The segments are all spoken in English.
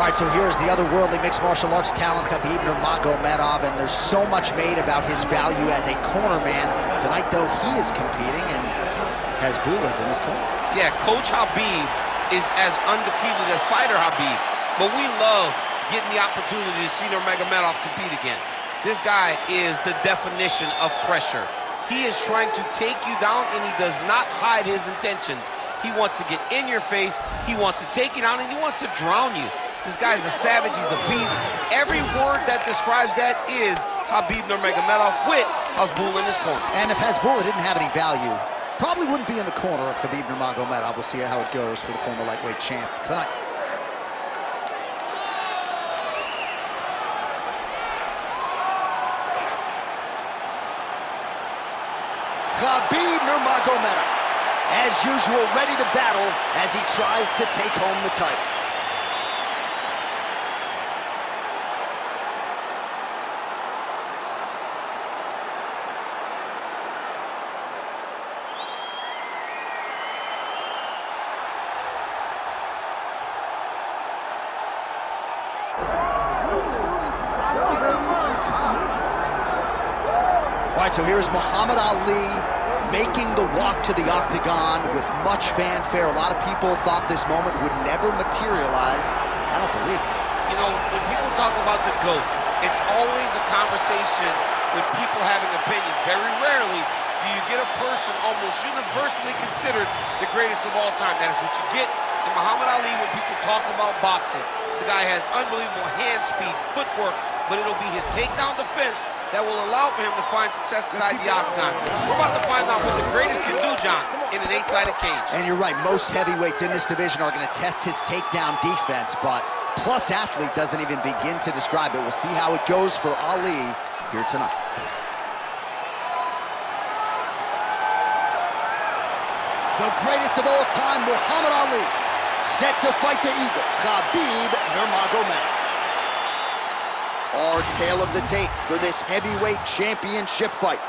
All right, so here's the otherworldly mixed martial arts talent, Khabib Nurmagomedov, and there's so much made about his value as a cornerman. Tonight, though, he is competing and has Bulas in his corner. Yeah, Coach Khabib is as undefeated as fighter Khabib, but we love getting the opportunity to see Nurmagomedov compete again. This guy is the definition of pressure. He is trying to take you down, and he does not hide his intentions. He wants to get in your face, he wants to take you down, and he wants to drown you. This guy's a savage, he's a beast. Every word that describes that is Khabib Nurmagomedov with Hasbulla in his corner. And if Hasbulla didn't have any value, probably wouldn't be in the corner of Khabib Nurmagomedov. We'll see how it goes for the former lightweight champ tonight. Khabib Nurmagomedov, as usual, ready to battle as he tries to take home the title. All right, so here's Muhammad Ali making the walk to the octagon with much fanfare. A lot of people thought this moment would never materialize. I don't believe it. You know, when people talk about the GOAT, it's always a conversation with people having opinion. Very rarely do you get a person almost universally considered the greatest of all time. That is what you get in Muhammad Ali when people talk about boxing. The guy has unbelievable hand speed, footwork, but it'll be his takedown defense that will allow for him to find success inside the octagon. We're about to find out what the greatest can do, John, in an 8-sided cage. And you're right, most heavyweights in this division are going to test his takedown defense, but Plus Athlete doesn't even begin to describe it. We'll see how it goes for Ali here tonight. The greatest of all time, Muhammad Ali, set to fight the Eagle, Khabib Nurmagomedov. Our tale of the tape for this heavyweight championship fight.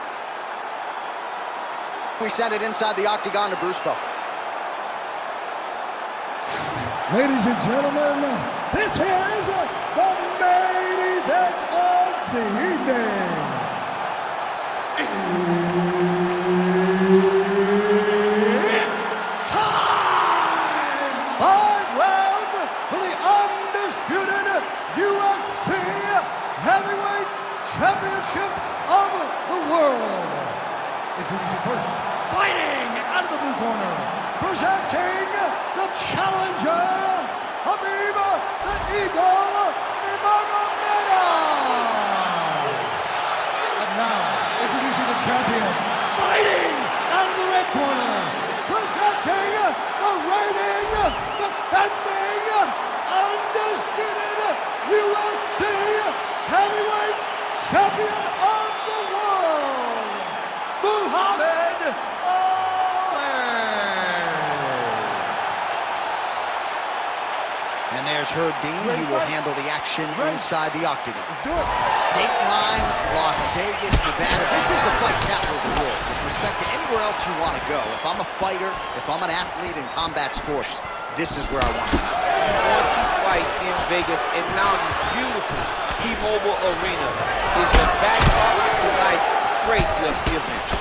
We send it inside the octagon to Bruce Buffer. Ladies and gentlemen, this is the main event of the evening. It's time! 5 rounds for the undisputed UFC Heavyweight Championship of the world. Introducing first, fighting out of the blue corner, presenting the challenger, Khabib the Eagle Nurmagomedov. And now, introducing the champion, fighting out of the red corner, presenting the reigning, defending, undisputed UFC Heavyweight Champion of the world, Muhammad Ali. And there's Herb Dean. He will handle the action inside the octagon. Dateline, Las Vegas, Nevada. This is the fight capital of the world. With respect to anywhere else you want to go, if I'm a fighter, if I'm an athlete in combat sports, this is where I want to go. You want to fight in Vegas, and now this beautiful T-Mobile Arena is the backdrop of tonight's great UFC event.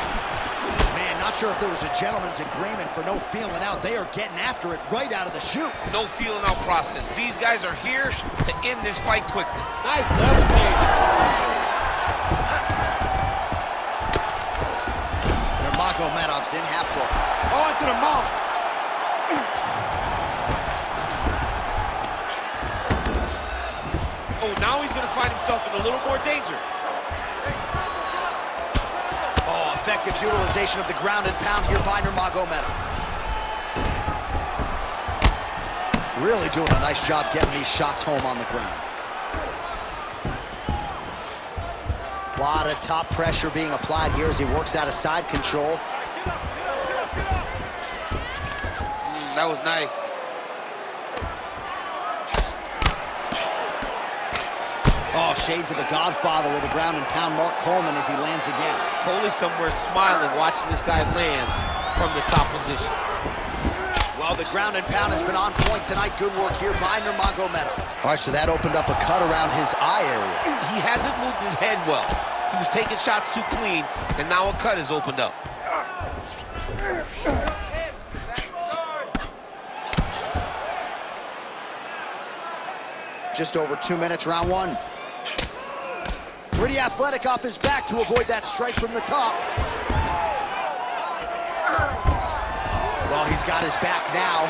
Man, not sure if there was a gentleman's agreement for no feeling out. They are getting after it right out of the chute. No feeling out process. These guys are here to end this fight quickly. Nice level change. Nurmagomedov's in half guard. On to the mouth. Oh, now he's going to find himself in a little more danger. Oh, effective utilization of the ground and pound here by Nurmagomedov. Really doing a nice job getting these shots home on the ground. A lot of top pressure being applied here as he works out of side control. That was nice. Oh, shades of the Godfather with the ground and pound Mark Coleman as he lands again. Coley somewhere smiling, watching this guy land from the top position. Well, Well, the ground and pound has been on point tonight. Good work here by Nurmagomedov. All right, so that opened up a cut around his eye area. He hasn't moved his head well. He was taking shots too clean, and now a cut has opened up. Just over 2 minutes, round one. Pretty athletic off his back to avoid that strike from the top. Well, he's got his back now.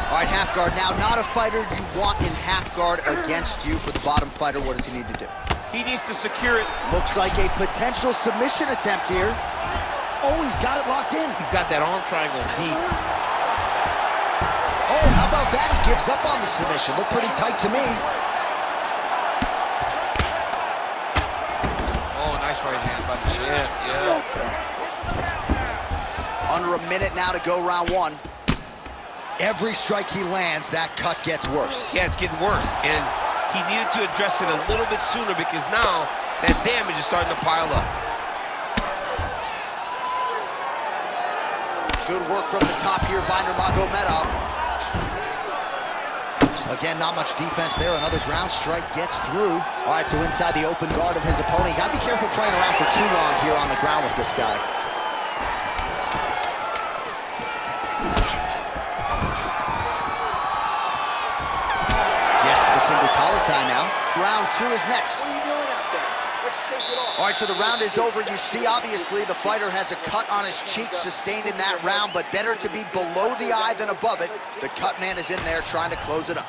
All right, half guard now. Not a fighter you want in half guard against you. For the bottom fighter, what does he need to do? He needs to secure it. Looks like a potential submission attempt here. Oh, he's got it locked in. He's got that arm triangle deep. Oh, how about that? He gives up on the submission. Looked pretty tight to me. Oh, nice right hand by the champ, yeah. Under a minute now to go round one. Every strike he lands, that cut gets worse. Yeah, it's getting worse. And he needed to address it a little bit sooner because now that damage is starting to pile up. Good work from the top here by Nurmagomedov. Again, not much defense there. Another ground strike gets through. All right, so inside the open guard of his opponent. You gotta be careful playing around for too long here on the ground with this guy. Yes, to the single collar tie now. Round two is next. All right, so the round is over. You see, obviously, the fighter has a cut on his cheek sustained in that round, but better to be below the eye than above it. The cut man is in there trying to close it up.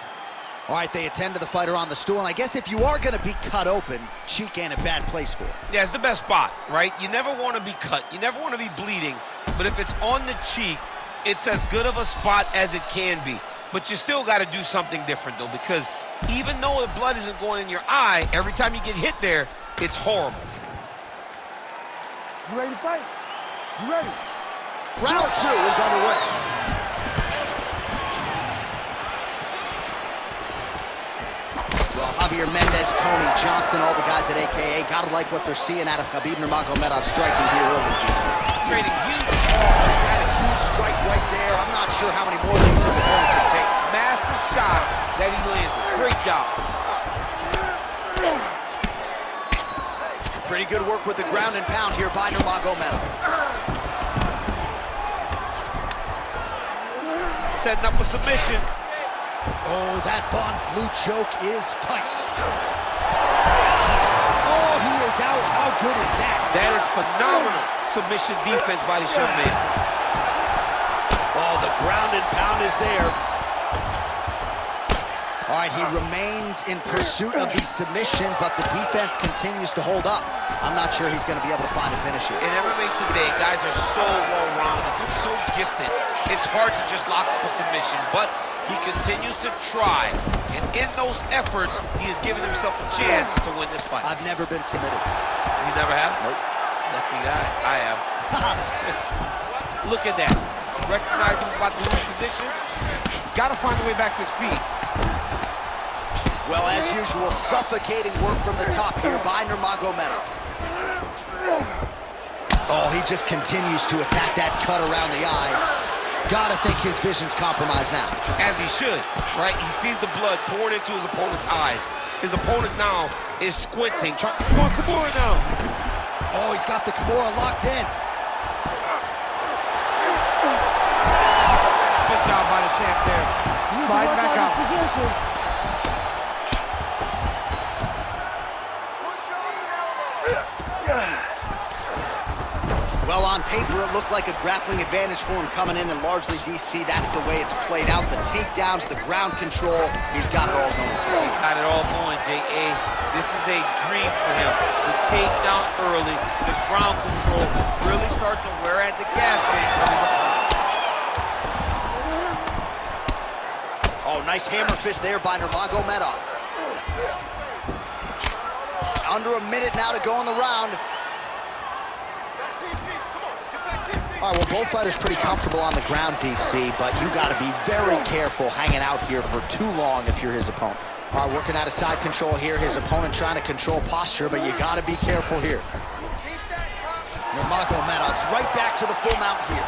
All right, they attend to the fighter on the stool, and I guess if you are going to be cut open, cheek ain't a bad place for it. Yeah, it's the best spot, right? You never want to be cut. You never want to be bleeding. But if it's on the cheek, it's as good of a spot as it can be. But you still got to do something different, though, because even though the blood isn't going in your eye, every time you get hit there, it's horrible. You ready to fight? You ready? Round two is underway. Well, Javier Mendez, Tony Johnson, all the guys at AKA, gotta like what they're seeing out of Khabib Nurmagomedov striking here early, DC. Trading huge. Oh, he's had a huge strike right there. I'm not sure how many more of these his opponent can take. Massive shot that he landed. Great job. Pretty good work with the ground and pound here by Nurmagomedov. Setting up a submission. Oh, that Von Flue choke is tight. Oh, he is out. How good is that? That is phenomenal submission defense by this young man. Oh, the ground and pound is there. All right, he remains in pursuit of the submission, but the defense continues to hold up. I'm not sure he's going to be able to find a finish here. In MMA today, guys are so well-rounded. They're so gifted. It's hard to just lock up a submission, but he continues to try. And in those efforts, he has given himself a chance to win this fight. I've never been submitted. You never have? Nope. Lucky guy. I have. Look at that. Recognize he's about to lose position. He's got to find a way back to his feet. Well, as usual, suffocating work from the top here by Nurmagomedov. Oh, he just continues to attack that cut around the eye. Gotta think his vision's compromised now. As he should, right? He sees the blood pouring into his opponent's eyes. His opponent now is squinting. Come on, Kimura now. Oh, he's got the Kimura locked in. Good job by the champ there. Sliding back out. Well, on paper, it looked like a grappling advantage for him coming in, and largely, DC, that's the way it's played out. The takedowns, the ground control, he's got it all going to him. He's got it all going, J.A. This is a dream for him. The takedown early, the ground control, really starting to wear at the gas tank of his opponent. Oh, nice hammer fist there by Nurmagomedov. Under a minute now to go in the round. All right, well, both fighters pretty comfortable on the ground, DC, but you got to be very careful hanging out here for too long if you're his opponent. All right, working out of side control here. His opponent trying to control posture, but you got to be careful here. Nurmagomedov's right back to the full mount here.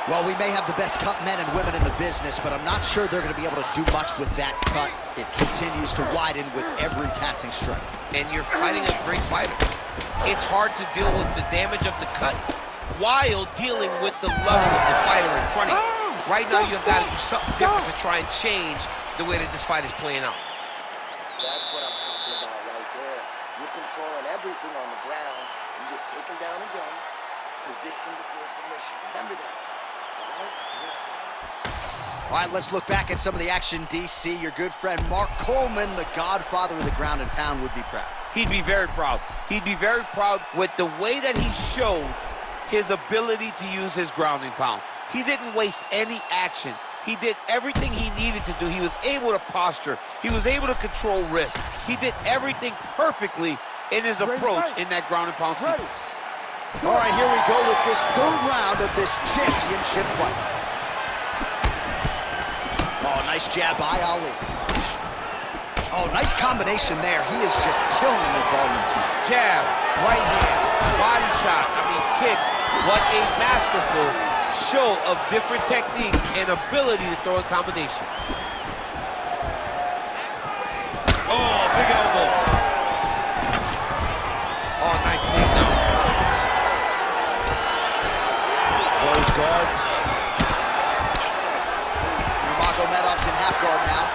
Well, we may have the best cut men and women in the business, but I'm not sure they're going to be able to do much with that cut. It continues to widen with every passing strike. And you're fighting a great fighter. It's hard to deal with the damage of the cut while dealing with the level of the fighter in front of you. Right now, you've got to do something different to try and change the way that this fight is playing out. That's what I'm talking about right there. You're controlling everything on the ground. You just take him down again. Position before submission. Remember that. All right? Yeah. All right, let's look back at some of the action, DC. Your good friend Mark Coleman, the godfather of the ground and pound, would be proud. He'd be very proud. He'd be very proud with the way that he showed his ability to use his ground and pound. He didn't waste any action. He did everything he needed to do. He was able to posture. He was able to control risk. He did everything perfectly in his approach in that ground and pound sequence. All right, here we go with this third round of this championship fight. Oh, nice jab by Ali. Oh, nice combination there. He is just killing with volume tonight. Jab, right hand, body shot, kicks. What a masterful show of different techniques and ability to throw a combination. Oh, big elbow. Oh, nice takedown. Close guard. Nurmagomedov's in half guard now.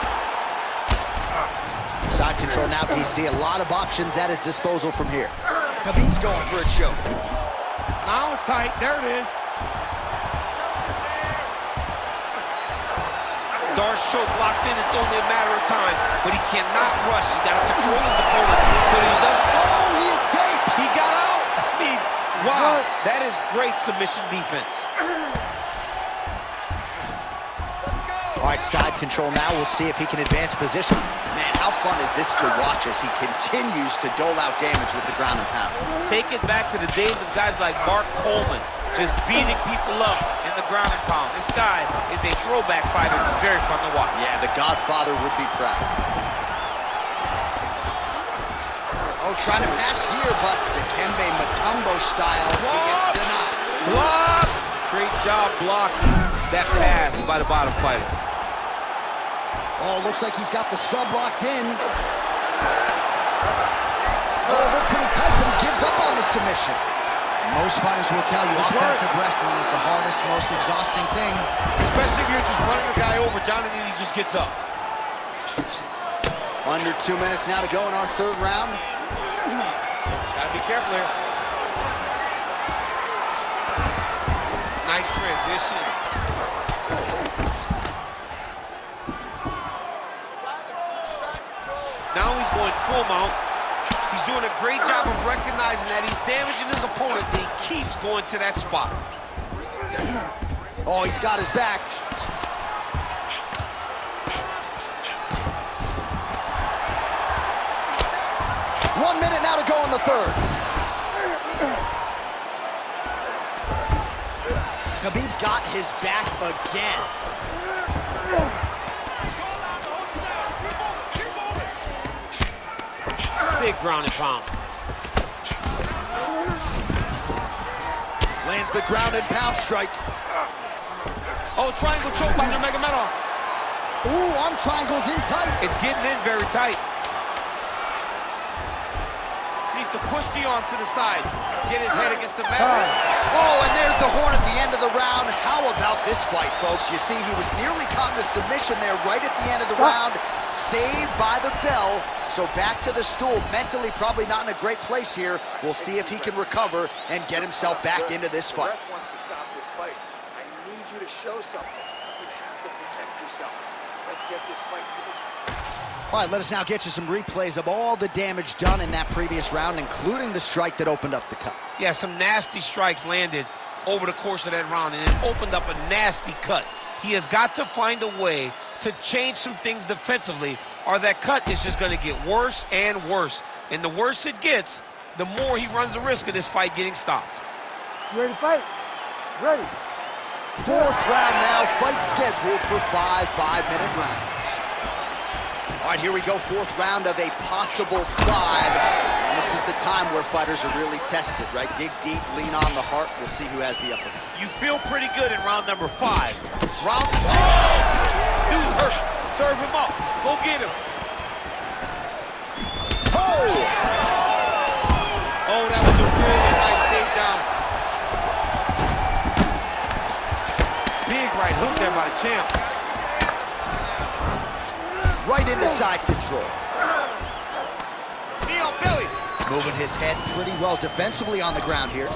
Side control now, DC. A lot of options at his disposal from here. Khabib's going for a choke. Now it's tight. There it is. Darce choke locked in. It's only a matter of time, but he cannot rush. He's got to control his opponent so that he doesn't. Oh, he escapes. He got out. I mean, wow, that is great submission defense. Let's go. All right, side control now. We'll see if he can advance position. Man, how fun is this to watch as he continues to dole out damage with the ground and pound? Take it back to the days of guys like Mark Coleman, just beating people up in the ground and pound. This guy is a throwback fighter. It's very fun to watch. Yeah, the Godfather would be proud. Oh, trying to pass here, but Dikembe Mutombo style, he gets denied. Blocked! Great job blocking that pass by the bottom fighter. Oh, looks like he's got the sub locked in. Oh, looked pretty tight, but he gives up on the submission. Most fighters will tell you offensive wrestling is the hardest, most exhausting thing. Especially if you're just running a guy over. Jonathan, he just gets up. Under 2 minutes now to go in our third round. Gotta be careful here. Nice transition. Now he's going full mount. He's doing a great job of recognizing that he's damaging his opponent, and he keeps going to that spot. Oh, he's got his back. One minute now to go in the third. Khabib's got his back again. Big ground and pound. Lands the ground and pound strike. Oh, triangle choke by Nurmagomedov. Ooh, arm triangle's in tight. It's getting in very tight. Needs to push the arm to the side. Get his head against the mat. Oh, and there's the horn at the end of the round. How about this fight, folks? You see, he was nearly caught in a submission there right at the end of the round. Saved by the bell. So back to the stool. Mentally probably not in a great place here. We'll see if he can recover and get himself back into this fight. Ref wants to stop this fight. I need you to show something. You have to protect yourself. Let's get this fight to the... All right, let us now get you some replays of all the damage done in that previous round, including the strike that opened up the cut. Yeah, some nasty strikes landed over the course of that round, and it opened up a nasty cut. He has got to find a way to change some things defensively, or that cut is just going to get worse and worse. And the worse it gets, the more he runs the risk of this fight getting stopped. You ready to fight? Ready. Fourth round now, fight scheduled for 5 5-minute rounds. All right, here we go, fourth round of a possible 5. And this is the time where fighters are really tested, right? Dig deep, lean on the heart. We'll see who has the upper hand. You feel pretty good in round number 5. Round 6. Dude's hurt. Serve him up. Go get him. Oh! Oh, that was a really nice takedown. Big right hook there by the champ. Right into side control. Knee on belly. Moving his head pretty well defensively on the ground here.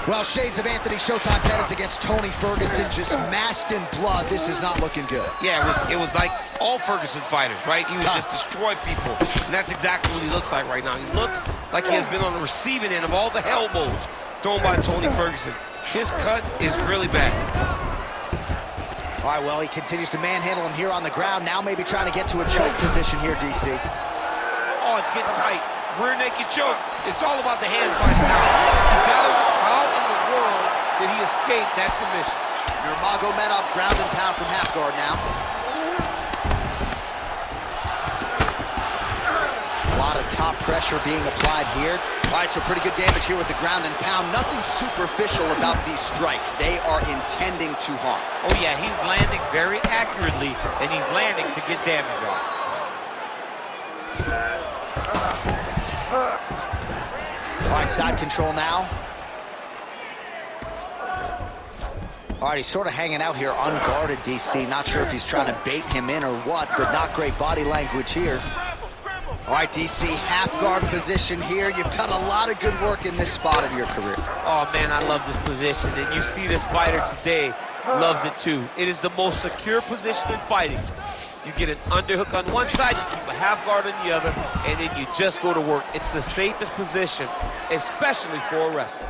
Well, shades of Anthony Showtime Pettis against Tony Ferguson, just masked in blood. This is not looking good. Yeah, it was like all Ferguson fighters, right? He would just destroy people, and that's exactly what he looks like right now. He looks like he has been on the receiving end of all the elbows thrown by Tony Ferguson. His cut is really bad. All right, well, he continues to manhandle him here on the ground. Now maybe trying to get to a choke position here, DC. Oh, it's getting tight. Rear naked choke. It's all about the hand fighting now. He's got to, how in the world did he escape that submission? Nurmagomedov ground and pound from half guard now. A lot of top pressure being applied here. All right, so pretty good damage here with the ground and pound. Nothing superficial about these strikes. They are intending to harm. Oh, yeah, he's landing very accurately, and he's landing to get damage on. All right, side control now. All right, he's sort of hanging out here unguarded, DC. Not sure if he's trying to bait him in or what, but not great body language here. All right, DC, half guard position here. You've done a lot of good work in this spot of your career. Oh, man, I love this position, and you see this fighter today loves it too. It is the most secure position in fighting. You get an underhook on one side, you keep a half guard on the other, and then you just go to work. It's the safest position, especially for a wrestler.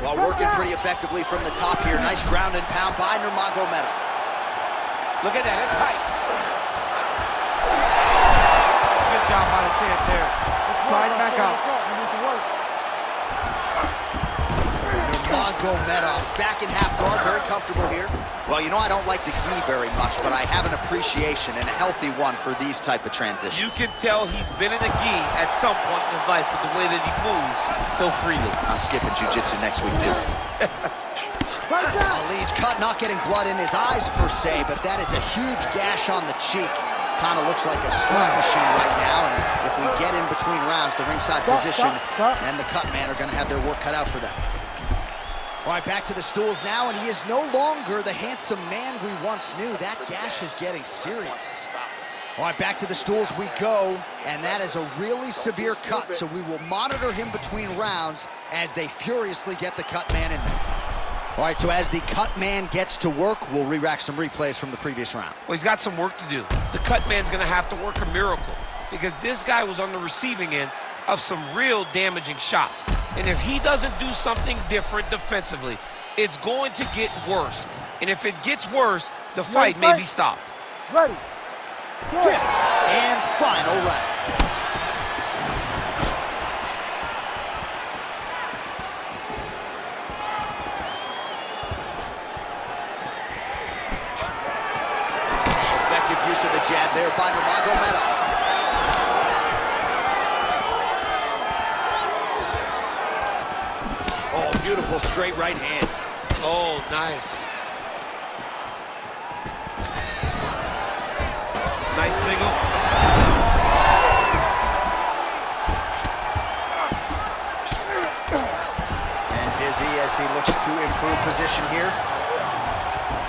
Well, working pretty effectively from the top here. Nice ground and pound by Nurmagomedov. Look at that, it's tight. Good job by the champ there. Sliding back out. Nurmagomedov's back in half guard, very comfortable here. Well, you know, I don't like the gi very much, but I have an appreciation and a healthy one for these type of transitions. You can tell he's been in a gi at some point in his life with the way that he moves so freely. I'm skipping jiu-jitsu next week, too. Ali's cut, not getting blood in his eyes per se, but that is a huge gash on the cheek. Kind of looks like a slot machine right now, and if we get in between rounds, the ringside position and the cut man are going to have their work cut out for them. All right, back to the stools now, and he is no longer the handsome man we once knew. That gash is getting serious. All right, back to the stools we go, and that is a really severe cut, so we will monitor him between rounds as they furiously get the cut man in there. All right, so as the cut man gets to work, we'll re-rack some replays from the previous round. Well, he's got some work to do. The cut man's going to have to work a miracle because this guy was on the receiving end of some real damaging shots. And if he doesn't do something different defensively, it's going to get worse. And if it gets worse, the fight may be stopped. Ready. Fifth and final round. Effective use of the jab there by Nurmagomedov. Oh, beautiful straight right hand. Oh, nice. Nice single. And busy as he looks to improve position here.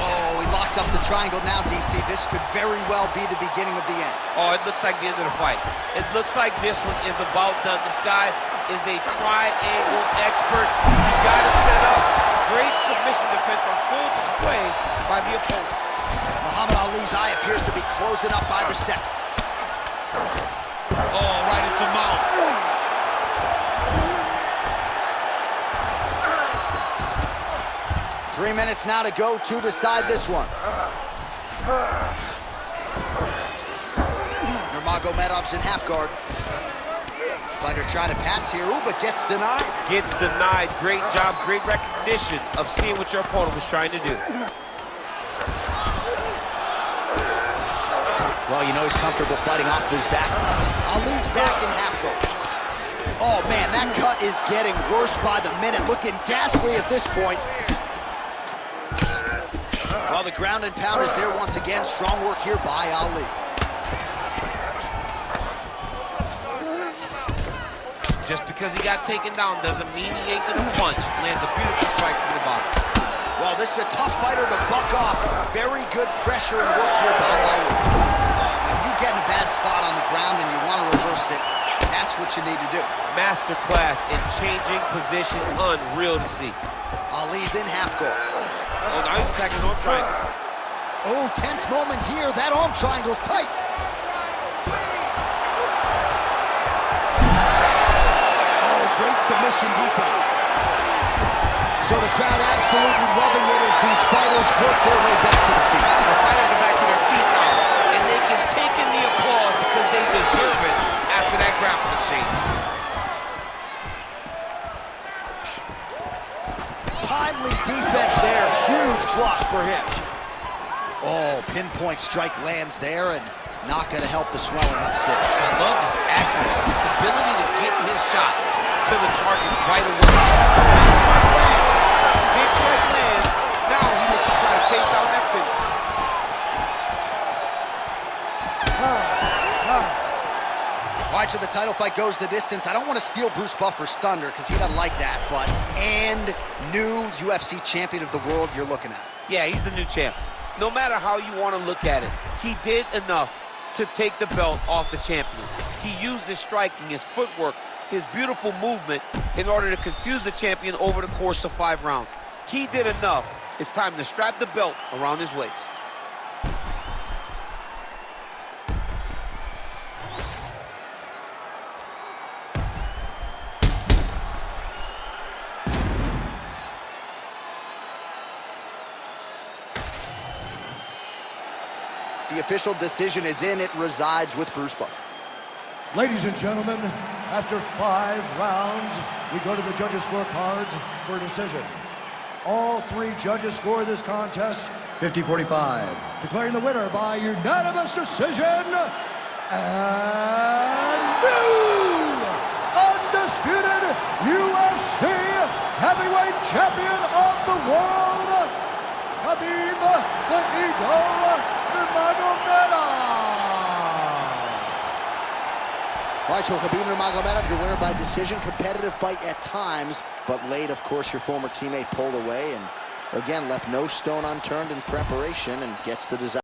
Oh, he locks up the triangle now, DC. This could very well be the beginning of the end. Oh, it looks like the end of the fight. It looks like this one is about done. This guy is a triangle expert. He got it set up. Great submission defense on full display by the opponent. Muhammad Ali's eye appears to be closing up by the second. Oh, right into mount. 3 minutes now to go to decide this one. Nurmagomedov's in half guard. Fighter trying to pass here, ooh, but gets denied. Gets denied. Great job, great recognition of seeing what your opponent was trying to do. Well, you know he's comfortable fighting off his back. Ali's back in half guard. Oh, man, that cut is getting worse by the minute. Looking ghastly at this point. Well, the ground and pound is there once again. Strong work here by Ali. Just because he got taken down doesn't mean he ain't gonna punch. Lands a beautiful strike from the bottom. Well, this is a tough fighter to buck off. Very good pressure and work here by Ali. When you get in a bad spot on the ground and you want to reverse it, that's what you need to do. Masterclass in changing position, unreal to see. Ali's in half guard. Oh, now he's attacking arm triangle. Oh, tense moment here. That arm triangle's tight. Oh, great submission defense. So the crowd absolutely loving it as these fighters work their way back to the feet. The fighters are back to their feet now, and they can take in the applause because they deserve it after that grappling exchange. Timely defense there. Huge block for him. Oh, pinpoint strike lands there and not going to help the swelling upstairs. I love this accuracy, this ability to get his shots to the target right away. Big strike lands. Big strike lands. Now he looks to try to chase down that finish. All right, so the title fight goes the distance. I don't want to steal Bruce Buffer's thunder because he doesn't like that, but and new UFC champion of the world you're looking at. Yeah, he's the new champ. No matter how you want to look at it, he did enough to take the belt off the champion. He used his striking, his footwork, his beautiful movement in order to confuse the champion over the course of 5 rounds. He did enough. It's time to strap the belt around his waist. The official decision is in. It resides with Bruce Buffer. Ladies and gentlemen, after 5 rounds, we go to the judges' scorecards for a decision. All 3 judges score this contest 50-45. Declaring the winner by unanimous decision, and new undisputed UFC heavyweight champion of the world, Khabib the Eagle Nurmagomedov. All right, so Khabib Nurmagomedov, your winner by decision. Competitive fight at times, but late, of course, your former teammate pulled away and, again, left no stone unturned in preparation and gets the desire.